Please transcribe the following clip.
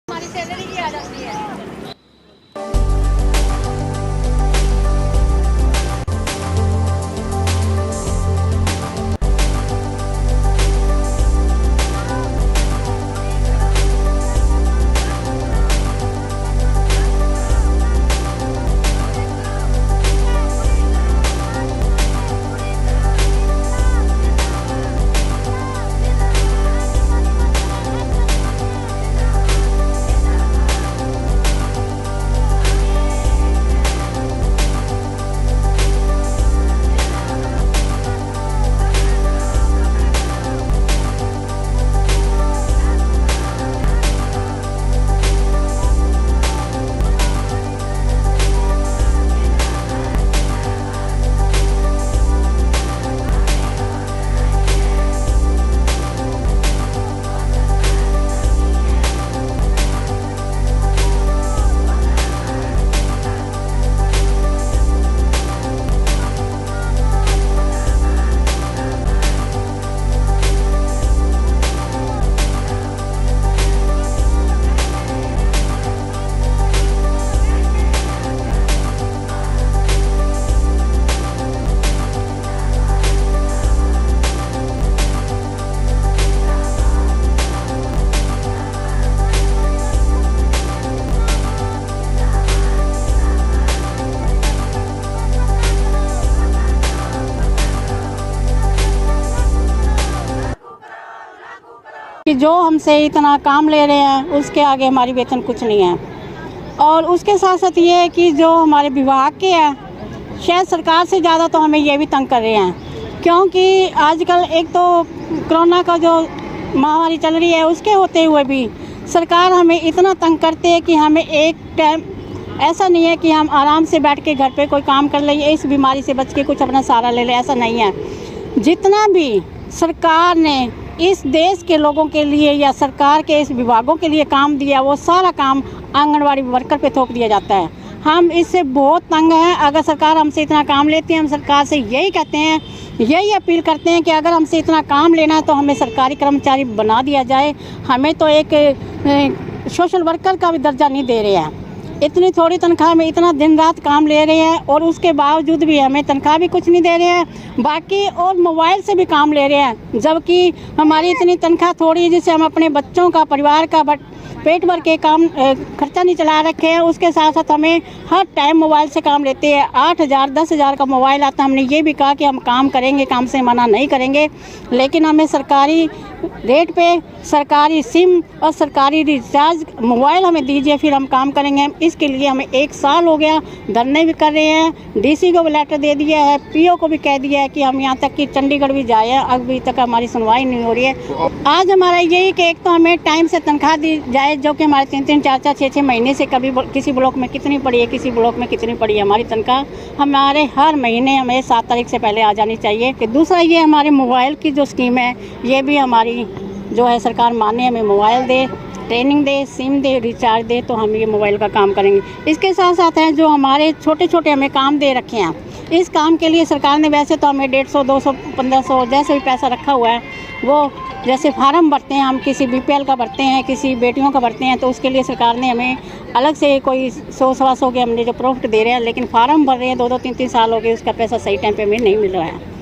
हमारी सैलरी भी आ जाती है। कि जो हमसे इतना काम ले रहे हैं उसके आगे हमारी वेतन कुछ नहीं है। और उसके साथ साथ ये है कि जो हमारे विभाग के हैं शायद सरकार से ज़्यादा तो हमें ये भी तंग कर रहे हैं, क्योंकि आजकल एक तो कोरोना का जो महामारी चल रही है उसके होते हुए भी सरकार हमें इतना तंग करते है कि हमें एक टाइम ऐसा नहीं है कि हम आराम से बैठ के घर पे कोई काम कर लें, इस बीमारी से बच के कुछ अपना सहारा ले लें, ऐसा नहीं है। जितना भी सरकार ने इस देश के लोगों के लिए या सरकार के इस विभागों के लिए काम दिया वो सारा काम आंगनवाड़ी वर्कर पे थोप दिया जाता है। हम इससे बहुत तंग हैं। अगर सरकार हमसे इतना काम लेती है, हम सरकार से यही कहते हैं, यही अपील करते हैं कि अगर हमसे इतना काम लेना है तो हमें सरकारी कर्मचारी बना दिया जाए। हमें तो एक सोशल वर्कर का भी दर्जा नहीं दे रहे हैं। इतनी थोड़ी तनख्वाह में इतना दिन रात काम ले रहे हैं और उसके बावजूद भी हमें तनख्वाह भी कुछ नहीं दे रहे हैं। बाकी और मोबाइल से भी काम ले रहे हैं, जबकि हमारी इतनी तनख्वाह थोड़ी है जिससे हम अपने बच्चों का, परिवार का पेट भर के काम खर्चा नहीं चला रखे हैं। उसके साथ साथ हमें हर टाइम मोबाइल से काम लेते हैं। 8,000 10,000 का मोबाइल आता है। हमने ये भी कहा कि हम काम करेंगे, काम से मना नहीं करेंगे, लेकिन हमें सरकारी रेट पे सरकारी सिम और सरकारी रिचार्ज मोबाइल हमें दीजिए, फिर हम काम करेंगे। इसके लिए हमें 1 साल हो गया धरने भी कर रहे हैं, डीसी को भी लेटर दे दिया है, पीओ को भी कह दिया है कि हम यहाँ तक कि चंडीगढ़ भी जाए हैं, अभी तक हमारी सुनवाई नहीं हो रही है। आज हमारा यही कि एक तो हमें टाइम से तनख्वाह दी जाए, जो कि हमारे 3-3 4-4 6-6 महीने से कभी किसी ब्लॉक में कितनी पड़ी है, किसी ब्लॉक में कितनी पड़ी है। हमारी तनख्वाह हमारे हर महीने हमें 7 तारीख से पहले आ जानी चाहिए। कि दूसरा ये हमारे मोबाइल की जो स्कीम है ये भी हमारी जो है सरकार माने, हमें मोबाइल दे, ट्रेनिंग दे, सिम दे, रिचार्ज दे, तो हम ये मोबाइल का काम करेंगे। इसके साथ साथ हैं जो हमारे छोटे छोटे हमें काम दे रखे हैं, इस काम के लिए सरकार ने वैसे तो हमें 150, 200, 1500 जैसे भी पैसा रखा हुआ है, वो जैसे फार्म भरते हैं, हम किसी बीपीएल का भरते हैं, किसी बेटियों का भरते हैं, तो उसके लिए सरकार ने हमें अलग से कोई 100-125 के हमने जो प्रॉफिट दे रहे हैं, लेकिन फार्म भर रहे हैं 2-2 3-3 साल हो गए, उसका पैसा सही टाइम पे हमें नहीं मिल रहा है।